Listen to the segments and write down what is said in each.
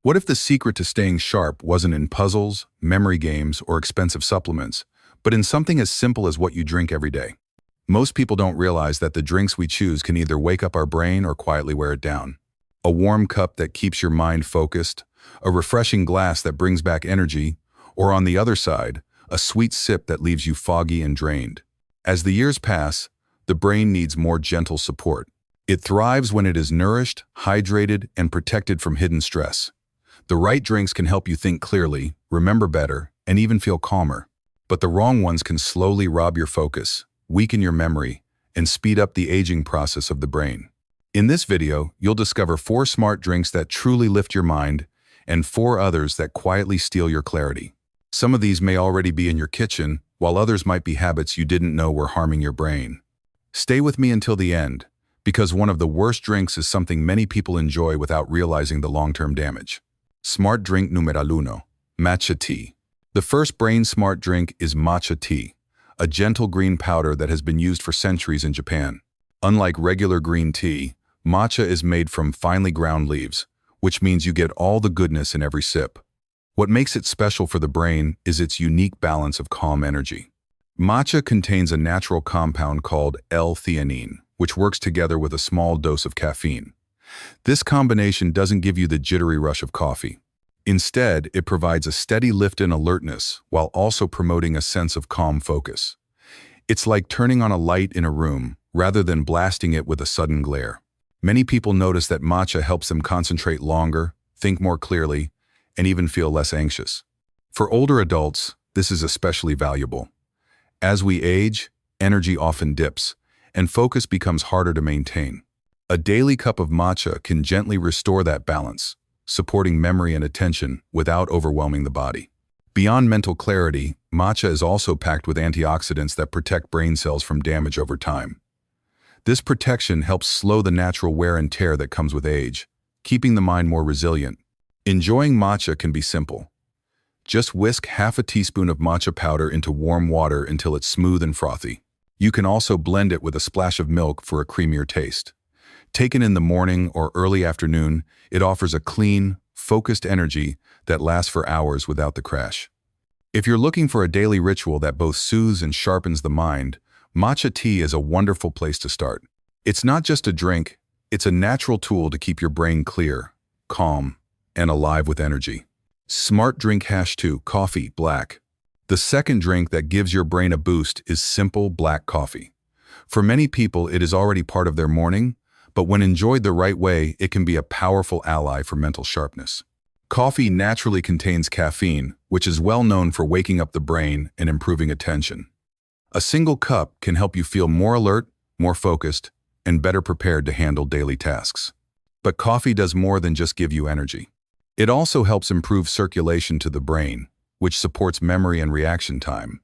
What if the secret to staying sharp wasn't in puzzles, memory games, or expensive supplements, but in something as simple as what you drink every day? Most people don't realize that the drinks we choose can either wake up our brain or quietly wear it down. A warm cup that keeps your mind focused, a refreshing glass that brings back energy, or on the other side, a sweet sip that leaves you foggy and drained. As the years pass, the brain needs more gentle support. It thrives when it is nourished, hydrated, and protected from hidden stress. The right drinks can help you think clearly, remember better, and even feel calmer. But the wrong ones can slowly rob your focus, weaken your memory, and speed up the aging process of the brain. In this video, you'll discover 4 smart drinks that truly lift your mind and 4 others that quietly steal your clarity. Some of these may already be in your kitchen, while others might be habits you didn't know were harming your brain. Stay with me until the end, because one of the worst drinks is something many people enjoy without realizing the long-term damage. Smart drink numero uno, matcha tea. The first brain-smart drink is matcha tea, a gentle green powder that has been used for centuries in Japan. Unlike regular green tea, matcha is made from finely ground leaves, which means you get all the goodness in every sip. What makes it special for the brain is its unique balance of calm energy. Matcha contains a natural compound called L-theanine, which works together with a small dose of caffeine. This combination doesn't give you the jittery rush of coffee. Instead, it provides a steady lift in alertness while also promoting a sense of calm focus. It's like turning on a light in a room rather than blasting it with a sudden glare. Many people notice that matcha helps them concentrate longer, think more clearly, and even feel less anxious. For older adults, this is especially valuable. As we age, energy often dips, and focus becomes harder to maintain. A daily cup of matcha can gently restore that balance, supporting memory and attention without overwhelming the body. Beyond mental clarity, matcha is also packed with antioxidants that protect brain cells from damage over time. This protection helps slow the natural wear and tear that comes with age, keeping the mind more resilient. Enjoying matcha can be simple. Just whisk half a teaspoon of matcha powder into warm water until it's smooth and frothy. You can also blend it with a splash of milk for a creamier taste. Taken in the morning or early afternoon, it offers a clean, focused energy that lasts for hours without the crash. If you're looking for a daily ritual that both soothes and sharpens the mind, matcha tea is a wonderful place to start. It's not just a drink, it's a natural tool to keep your brain clear, calm, and alive with energy. Smart drink #2, coffee, black. The second drink that gives your brain a boost is simple black coffee. For many people, it is already part of their morning, but when enjoyed the right way, it can be a powerful ally for mental sharpness. Coffee naturally contains caffeine, which is well known for waking up the brain and improving attention. A single cup can help you feel more alert, more focused, and better prepared to handle daily tasks. But coffee does more than just give you energy. It also helps improve circulation to the brain, which supports memory and reaction time.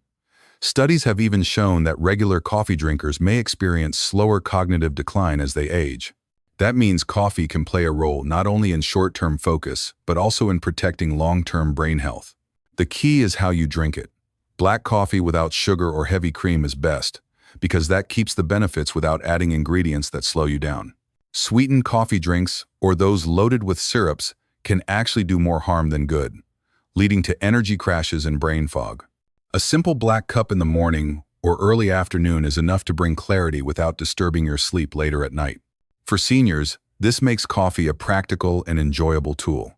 Studies have even shown that regular coffee drinkers may experience slower cognitive decline as they age. That means coffee can play a role not only in short-term focus, but also in protecting long-term brain health. The key is how you drink it. Black coffee without sugar or heavy cream is best, because that keeps the benefits without adding ingredients that slow you down. Sweetened coffee drinks, or those loaded with syrups, can actually do more harm than good, leading to energy crashes and brain fog. A simple black cup in the morning or early afternoon is enough to bring clarity without disturbing your sleep later at night. For seniors, this makes coffee a practical and enjoyable tool.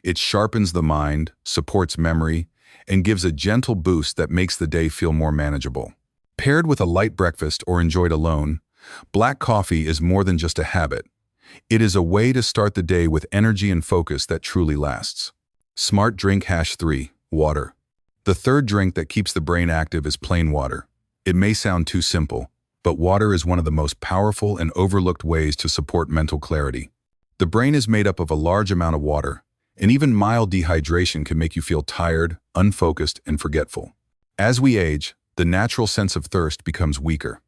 It sharpens the mind, supports memory, and gives a gentle boost that makes the day feel more manageable. Paired with a light breakfast or enjoyed alone, black coffee is more than just a habit. It is a way to start the day with energy and focus that truly lasts. Smart drink #3, water. The third drink that keeps the brain active is plain water. It may sound too simple, but water is one of the most powerful and overlooked ways to support mental clarity. The brain is made up of a large amount of water, and even mild dehydration can make you feel tired, unfocused, and forgetful. As we age, the natural sense of thirst becomes weaker.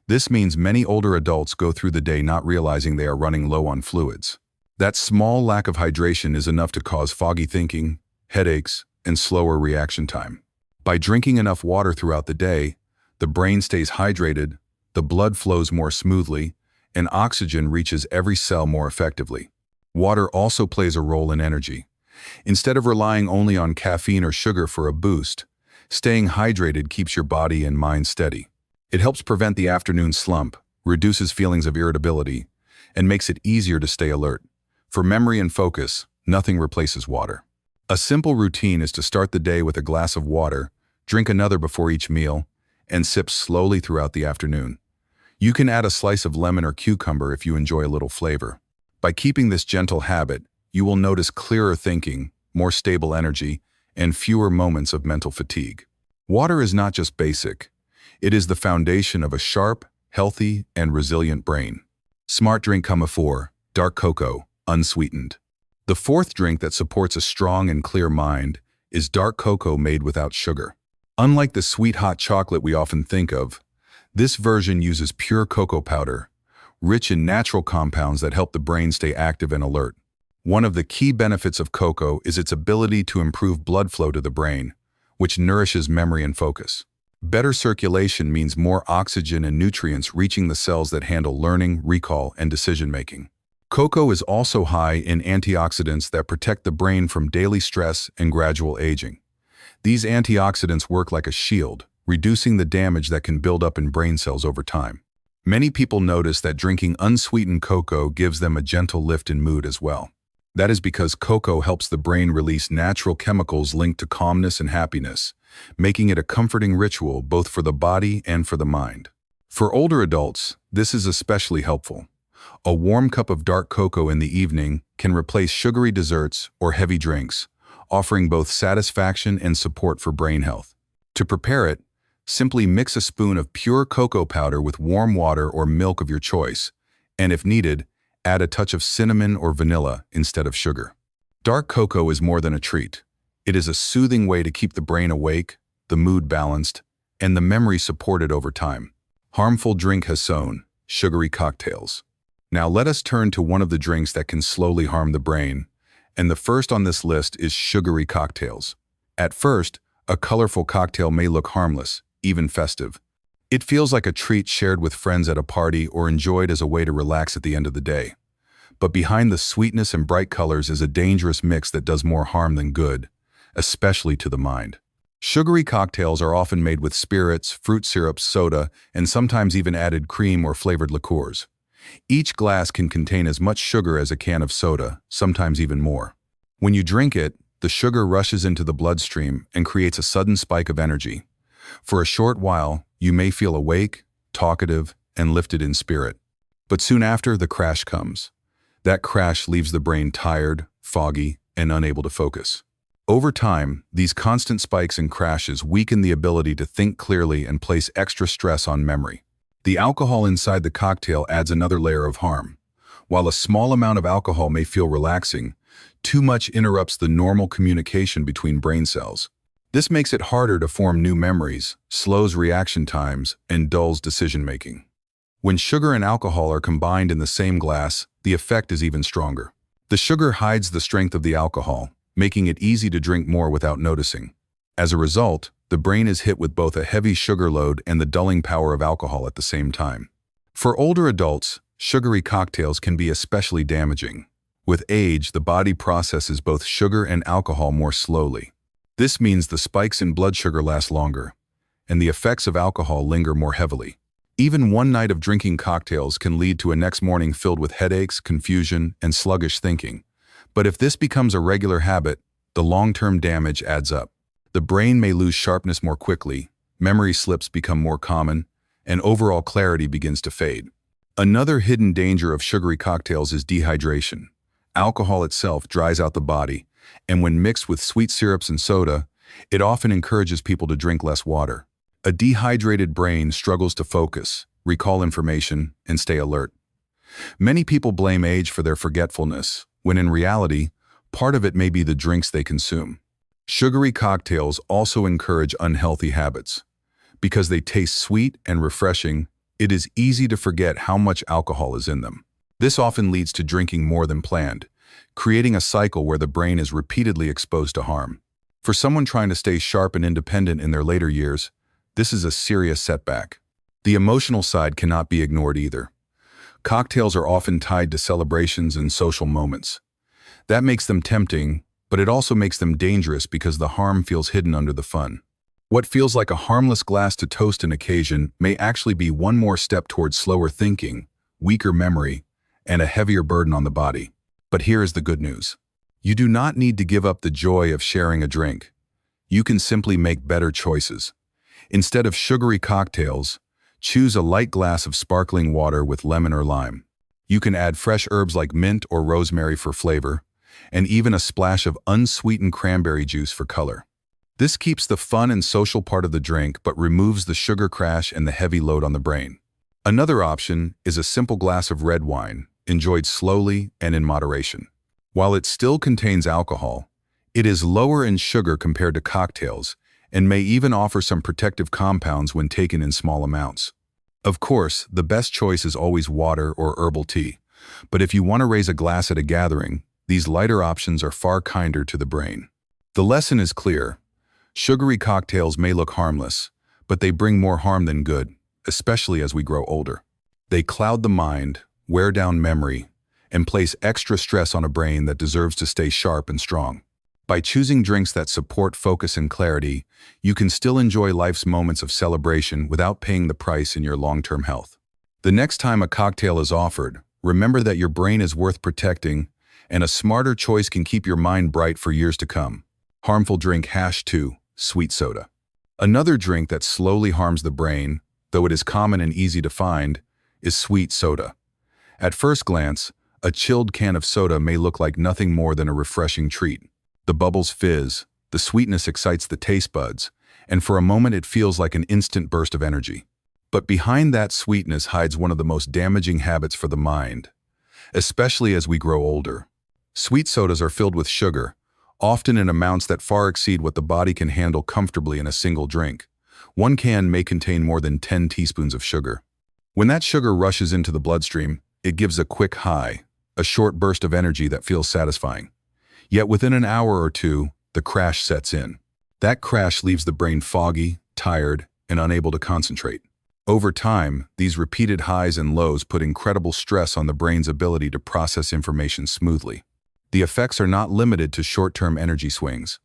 This means many older adults go through the day not realizing they are running low on fluids. That small lack of hydration is enough to cause foggy thinking, headaches, and slower reaction time. By drinking enough water throughout the day, the brain stays hydrated, the blood flows more smoothly, and oxygen reaches every cell more effectively. Water also plays a role in energy, Instead of relying only on caffeine or sugar for a boost, staying hydrated keeps your body and mind steady. It helps prevent the afternoon slump, reduces feelings of irritability, and makes it easier to stay alert. For memory and focus, nothing replaces water. A simple routine is to start the day with a glass of water, drink another before each meal, and sip slowly throughout the afternoon. You can add a slice of lemon or cucumber if you enjoy a little flavor. By keeping this gentle habit, you will notice clearer thinking, more stable energy, and fewer moments of mental fatigue. Water is not just basic. It is the foundation of a sharp, healthy, and resilient brain. Smart drink number 4, dark cocoa, unsweetened. The fourth drink that supports a strong and clear mind is dark cocoa made without sugar. Unlike the sweet hot chocolate we often think of, this version uses pure cocoa powder, rich in natural compounds that help the brain stay active and alert. One of the key benefits of cocoa is its ability to improve blood flow to the brain, which nourishes memory and focus. Better circulation means more oxygen and nutrients reaching the cells that handle learning, recall, and decision-making. Cocoa is also high in antioxidants that protect the brain from daily stress and gradual aging. These antioxidants work like a shield, reducing the damage that can build up in brain cells over time. Many people notice that drinking unsweetened cocoa gives them a gentle lift in mood as well. That is because cocoa helps the brain release natural chemicals linked to calmness and happiness, making it a comforting ritual both for the body and for the mind. For older adults, this is especially helpful. A warm cup of dark cocoa in the evening can replace sugary desserts or heavy drinks, offering both satisfaction and support for brain health. To prepare it, simply mix a spoon of pure cocoa powder with warm water or milk of your choice, and if needed, add a touch of cinnamon or vanilla instead of sugar. Dark cocoa is more than a treat. It is a soothing way to keep the brain awake, the mood balanced, and the memory supported over time. Harmful drink number 5, sugary cocktails. Now let us turn to one of the drinks that can slowly harm the brain, and the first on this list is sugary cocktails. At first, a colorful cocktail may look harmless, even festive. It feels like a treat shared with friends at a party or enjoyed as a way to relax at the end of the day. But behind the sweetness and bright colors is a dangerous mix that does more harm than good, especially to the mind. Sugary cocktails are often made with spirits, fruit syrups, soda, and sometimes even added cream or flavored liqueurs. Each glass can contain as much sugar as a can of soda, sometimes even more. When you drink it, the sugar rushes into the bloodstream and creates a sudden spike of energy. For a short while, you may feel awake, talkative, and lifted in spirit. But soon after, the crash comes. That crash leaves the brain tired, foggy, and unable to focus. Over time, these constant spikes and crashes weaken the ability to think clearly and place extra stress on memory. The alcohol inside the cocktail adds another layer of harm. While a small amount of alcohol may feel relaxing, too much interrupts the normal communication between brain cells. This makes it harder to form new memories, slows reaction times, and dulls decision-making. When sugar and alcohol are combined in the same glass, the effect is even stronger. The sugar hides the strength of the alcohol, making it easy to drink more without noticing. As a result, the brain is hit with both a heavy sugar load and the dulling power of alcohol at the same time. For older adults, sugary cocktails can be especially damaging. With age, the body processes both sugar and alcohol more slowly. This means the spikes in blood sugar last longer, and the effects of alcohol linger more heavily. Even one night of drinking cocktails can lead to a next morning filled with headaches, confusion, and sluggish thinking. But if this becomes a regular habit, the long-term damage adds up. The brain may lose sharpness more quickly, memory slips become more common, and overall clarity begins to fade. Another hidden danger of sugary cocktails is dehydration. Alcohol itself dries out the body, and when mixed with sweet syrups and soda, it often encourages people to drink less water. A dehydrated brain struggles to focus, recall information, and stay alert. Many people blame age for their forgetfulness, when in reality, part of it may be the drinks they consume. Sugary cocktails also encourage unhealthy habits. Because they taste sweet and refreshing, it is easy to forget how much alcohol is in them. This often leads to drinking more than planned, creating a cycle where the brain is repeatedly exposed to harm. For someone trying to stay sharp and independent in their later years, this is a serious setback. The emotional side cannot be ignored either. Cocktails are often tied to celebrations and social moments. That makes them tempting, but it also makes them dangerous because the harm feels hidden under the fun. What feels like a harmless glass to toast an occasion may actually be one more step towards slower thinking, weaker memory, and a heavier burden on the body. But here is the good news. You do not need to give up the joy of sharing a drink. You can simply make better choices. Instead of sugary cocktails, choose a light glass of sparkling water with lemon or lime. You can add fresh herbs like mint or rosemary for flavor, and even a splash of unsweetened cranberry juice for color. This keeps the fun and social part of the drink but removes the sugar crash and the heavy load on the brain. Another option is a simple glass of red wine, enjoyed slowly and in moderation. While it still contains alcohol, it is lower in sugar compared to cocktails and may even offer some protective compounds when taken in small amounts. Of course, the best choice is always water or herbal tea, but if you want to raise a glass at a gathering, these lighter options are far kinder to the brain. The lesson is clear. Sugary cocktails may look harmless, but they bring more harm than good, especially as we grow older. They cloud the mind, wear down memory, and place extra stress on a brain that deserves to stay sharp and strong. By choosing drinks that support focus and clarity, you can still enjoy life's moments of celebration without paying the price in your long-term health. The next time a cocktail is offered, remember that your brain is worth protecting, and a smarter choice can keep your mind bright for years to come. Harmful drink #2. Sweet soda. Another drink that slowly harms the brain, though it is common and easy to find, is sweet soda. At first glance, a chilled can of soda may look like nothing more than a refreshing treat. The bubbles fizz, the sweetness excites the taste buds, and for a moment it feels like an instant burst of energy. But behind that sweetness hides one of the most damaging habits for the mind, especially as we grow older. Sweet sodas are filled with sugar, often in amounts that far exceed what the body can handle comfortably in a single drink. One can may contain more than 10 teaspoons of sugar. When that sugar rushes into the bloodstream, it gives a quick high, a short burst of energy that feels satisfying. Yet within an hour or two, the crash sets in. That crash leaves the brain foggy, tired, and unable to concentrate. Over time, these repeated highs and lows put incredible stress on the brain's ability to process information smoothly. The effects are not limited to short-term energy swings.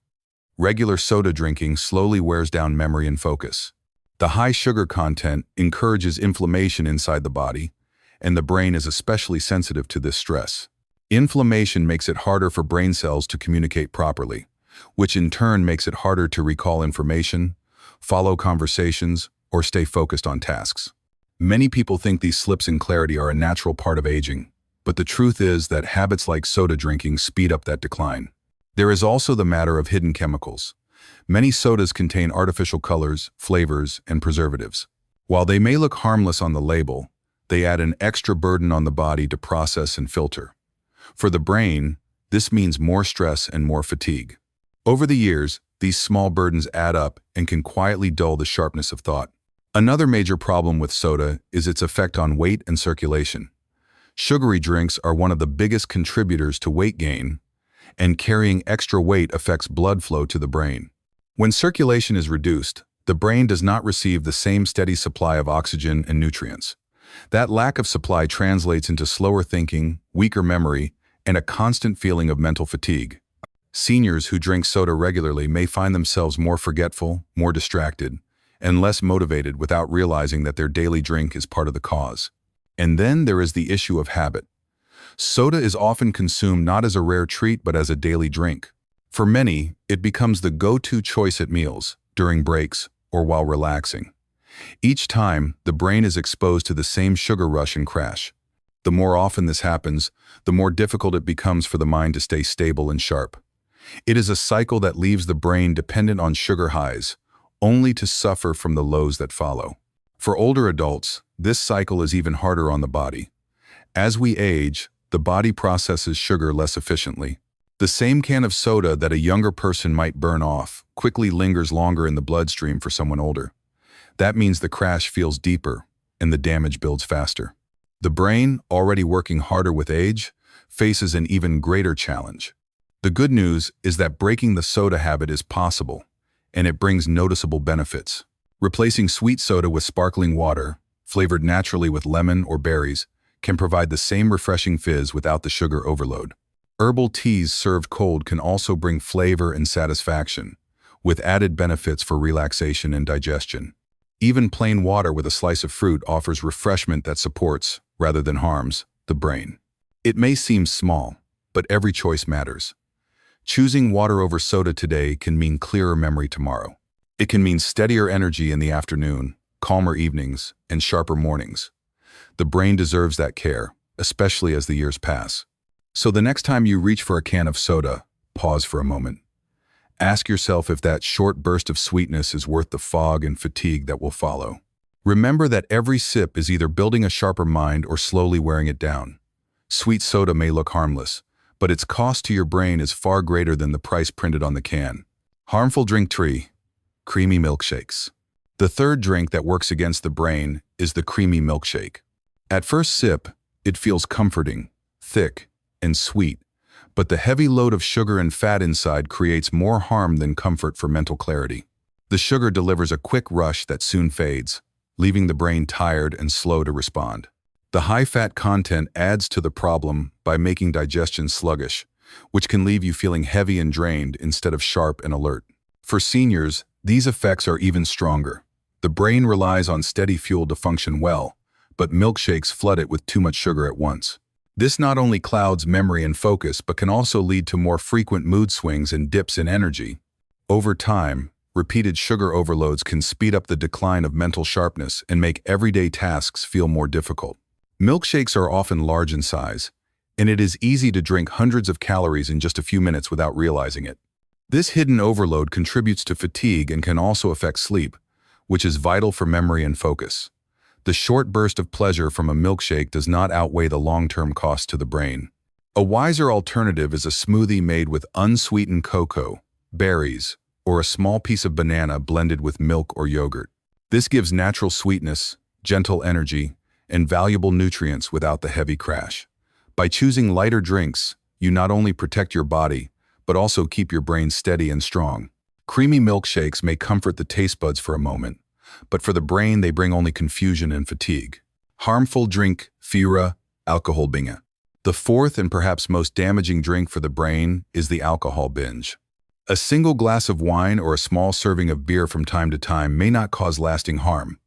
Regular soda drinking slowly wears down memory and focus. The high sugar content encourages inflammation inside the body, and the brain is especially sensitive to this stress. Inflammation makes it harder for brain cells to communicate properly, which in turn makes it harder to recall information, follow conversations, or stay focused on tasks. Many people think these slips in clarity are a natural part of aging, but the truth is that habits like soda drinking speed up that decline. There is also the matter of hidden chemicals. Many sodas contain artificial colors, flavors, and preservatives. While they may look harmless on the label, they add an extra burden on the body to process and filter. For the brain, this means more stress and more fatigue. Over the years, these small burdens add up and can quietly dull the sharpness of thought. Another major problem with soda is its effect on weight and circulation. Sugary drinks are one of the biggest contributors to weight gain, and carrying extra weight affects blood flow to the brain. When circulation is reduced, the brain does not receive the same steady supply of oxygen and nutrients. That lack of supply translates into slower thinking, weaker memory, and a constant feeling of mental fatigue. Seniors who drink soda regularly may find themselves more forgetful, more distracted, and less motivated without realizing that their daily drink is part of the cause. And then there is the issue of habit. Soda is often consumed not as a rare treat but as a daily drink. For many, it becomes the go-to choice at meals, during breaks, or while relaxing. Each time, the brain is exposed to the same sugar rush and crash. The more often this happens, the more difficult it becomes for the mind to stay stable and sharp. It is a cycle that leaves the brain dependent on sugar highs, only to suffer from the lows that follow. For older adults, this cycle is even harder on the body. As we age, the body processes sugar less efficiently. The same can of soda that a younger person might burn off quickly lingers longer in the bloodstream for someone older. That means the crash feels deeper and the damage builds faster. The brain, already working harder with age, faces an even greater challenge. The good news is that breaking the soda habit is possible, and it brings noticeable benefits. Replacing sweet soda with sparkling water, flavored naturally with lemon or berries, can provide the same refreshing fizz without the sugar overload. Herbal teas served cold can also bring flavor and satisfaction, with added benefits for relaxation and digestion. Even plain water with a slice of fruit offers refreshment that supports, rather than harms, the brain. It may seem small, but every choice matters. Choosing water over soda today can mean clearer memory tomorrow. It can mean steadier energy in the afternoon, calmer evenings, and sharper mornings. The brain deserves that care, especially as the years pass. So the next time you reach for a can of soda, pause for a moment. Ask yourself if that short burst of sweetness is worth the fog and fatigue that will follow. Remember that every sip is either building a sharper mind or slowly wearing it down. Sweet soda may look harmless, but its cost to your brain is far greater than the price printed on the can. Harmful drink 3. Creamy milkshakes. The third drink that works against the brain is the creamy milkshake. At first sip, it feels comforting, thick, and sweet, but the heavy load of sugar and fat inside creates more harm than comfort for mental clarity. The sugar delivers a quick rush that soon fades, leaving the brain tired and slow to respond. The high-fat content adds to the problem by making digestion sluggish, which can leave you feeling heavy and drained instead of sharp and alert. For seniors, these effects are even stronger. The brain relies on steady fuel to function well, but milkshakes flood it with too much sugar at once. This not only clouds memory and focus, but can also lead to more frequent mood swings and dips in energy. Over time, repeated sugar overloads can speed up the decline of mental sharpness and make everyday tasks feel more difficult. Milkshakes are often large in size, and it is easy to drink hundreds of calories in just a few minutes without realizing it. This hidden overload contributes to fatigue and can also affect sleep, which is vital for memory and focus. The short burst of pleasure from a milkshake does not outweigh the long-term cost to the brain. A wiser alternative is a smoothie made with unsweetened cocoa, berries, or a small piece of banana blended with milk or yogurt. This gives natural sweetness, gentle energy, and valuable nutrients without the heavy crash. By choosing lighter drinks, you not only protect your body, but also keep your brain steady and strong. Creamy milkshakes may comfort the taste buds for a moment, but for the brain they bring only confusion and fatigue. Harmful drink 4. Alcohol binge. The fourth and perhaps most damaging drink for the brain is the alcohol binge. A single glass of wine or a small serving of beer from time to time may not cause lasting harm.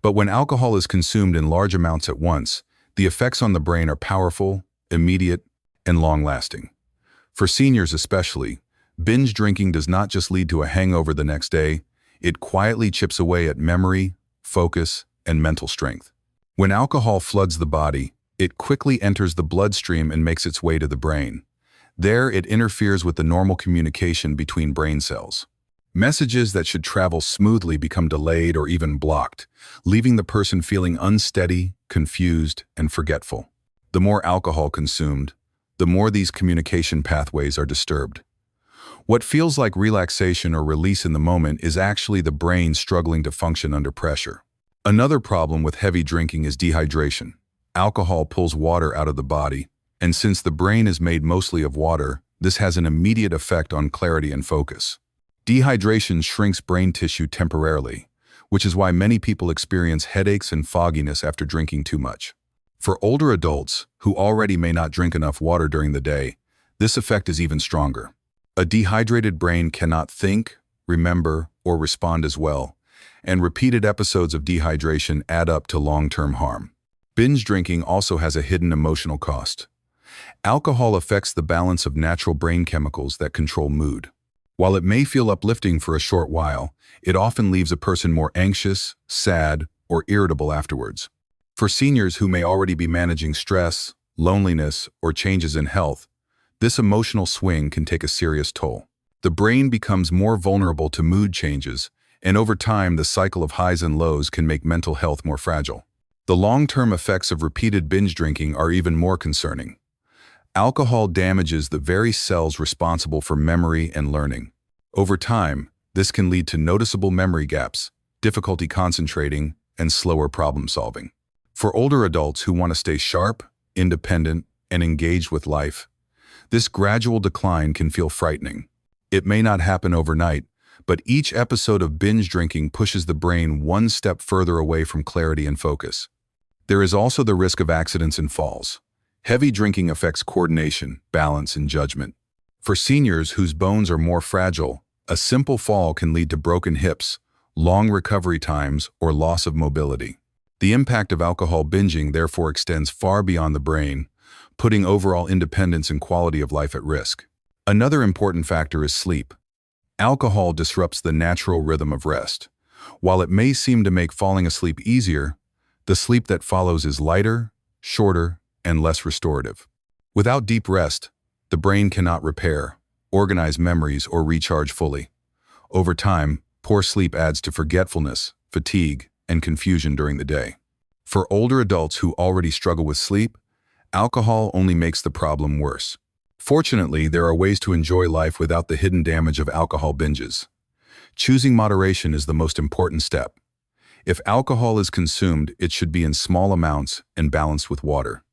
But when alcohol is consumed in large amounts at once, the effects on the brain are powerful, immediate, and long-lasting. For seniors especially, binge drinking does not just lead to a hangover the next day, it quietly chips away at memory, focus, and mental strength. When alcohol floods the body, it quickly enters the bloodstream and makes its way to the brain. There, it interferes with the normal communication between brain cells. Messages that should travel smoothly become delayed or even blocked, leaving the person feeling unsteady, confused, and forgetful. The more alcohol consumed, the more these communication pathways are disturbed. What feels like relaxation or release in the moment is actually the brain struggling to function under pressure. Another problem with heavy drinking is dehydration. Alcohol pulls water out of the body, and since the brain is made mostly of water, this has an immediate effect on clarity and focus. Dehydration shrinks brain tissue temporarily, which is why many people experience headaches and fogginess after drinking too much. For older adults, who already may not drink enough water during the day, this effect is even stronger. A dehydrated brain cannot think, remember, or respond as well, and repeated episodes of dehydration add up to long-term harm. Binge drinking also has a hidden emotional cost. Alcohol affects the balance of natural brain chemicals that control mood. While it may feel uplifting for a short while, it often leaves a person more anxious, sad, or irritable afterwards. For seniors who may already be managing stress, loneliness, or changes in health, this emotional swing can take a serious toll. The brain becomes more vulnerable to mood changes, and over time the cycle of highs and lows can make mental health more fragile. The long-term effects of repeated binge drinking are even more concerning. Alcohol damages the very cells responsible for memory and learning. Over time, this can lead to noticeable memory gaps, difficulty concentrating, and slower problem-solving. For older adults who want to stay sharp, independent, and engaged with life, this gradual decline can feel frightening. It may not happen overnight, but each episode of binge drinking pushes the brain one step further away from clarity and focus. There is also the risk of accidents and falls. Heavy drinking affects coordination, balance, and judgment. For seniors whose bones are more fragile, a simple fall can lead to broken hips, long recovery times, or loss of mobility. The impact of alcohol binging therefore extends far beyond the brain, putting overall independence and quality of life at risk. Another important factor is sleep. Alcohol disrupts the natural rhythm of rest. While it may seem to make falling asleep easier, the sleep that follows is lighter, shorter, and less restorative. Without deep rest, the brain cannot repair, organize memories, or recharge fully. Over time, poor sleep adds to forgetfulness, fatigue, and confusion during the day. For older adults who already struggle with sleep, alcohol only makes the problem worse. Fortunately, there are ways to enjoy life without the hidden damage of alcohol binges. Choosing moderation is the most important step. If alcohol is consumed, it should be in small amounts and balanced with water.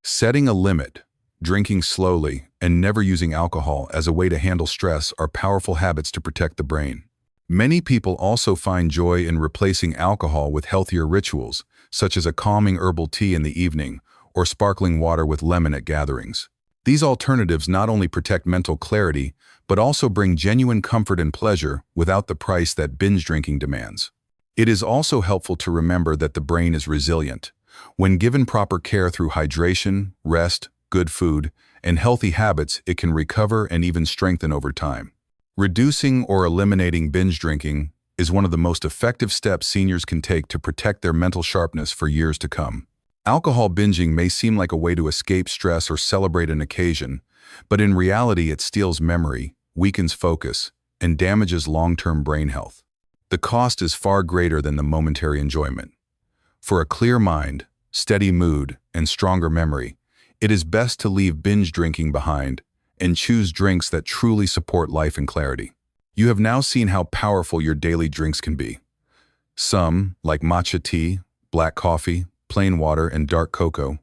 Setting a limit, drinking slowly, and never using alcohol as a way to handle stress are powerful habits to protect the brain. Many people also find joy in replacing alcohol with healthier rituals, such as a calming herbal tea in the evening or sparkling water with lemon at gatherings. These alternatives not only protect mental clarity, but also bring genuine comfort and pleasure without the price that binge drinking demands. It is also helpful to remember that the brain is resilient. When given proper care through hydration, rest, good food, and healthy habits, it can recover and even strengthen over time. Reducing or eliminating binge drinking is one of the most effective steps seniors can take to protect their mental sharpness for years to come. Alcohol binging may seem like a way to escape stress or celebrate an occasion, but in reality it steals memory, weakens focus, and damages long-term brain health. The cost is far greater than the momentary enjoyment. For a clear mind, steady mood, and stronger memory, it is best to leave binge drinking behind and choose drinks that truly support life and clarity. You have now seen how powerful your daily drinks can be. Some, like matcha tea, black coffee, plain water, and dark cocoa,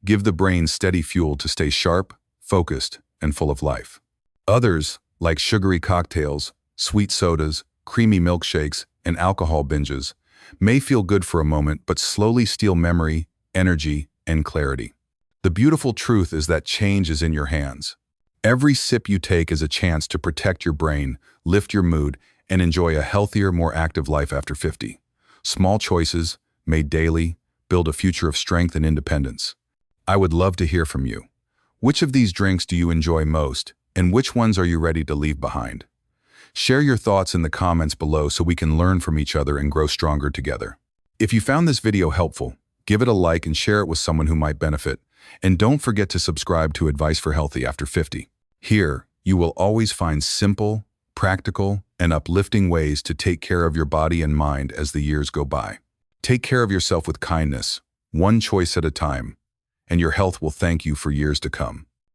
give the brain steady fuel to stay sharp, focused, and full of life. Others, like sugary cocktails, sweet sodas, creamy milkshakes, and alcohol binges, may feel good for a moment but slowly steal memory, energy, and clarity. The beautiful truth is that change is in your hands. Every sip you take is a chance to protect your brain, lift your mood, and enjoy a healthier, more active life after 50. Small choices, made daily, build a future of strength and independence. I would love to hear from you. Which of these drinks do you enjoy most, and which ones are you ready to leave behind? Share your thoughts in the comments below so we can learn from each other and grow stronger together. If you found this video helpful, give it a like and share it with someone who might benefit. And don't forget to subscribe to Advice for Healthy After 50. Here, you will always find simple, practical, and uplifting ways to take care of your body and mind as the years go by. Take care of yourself with kindness, one choice at a time, and your health will thank you for years to come.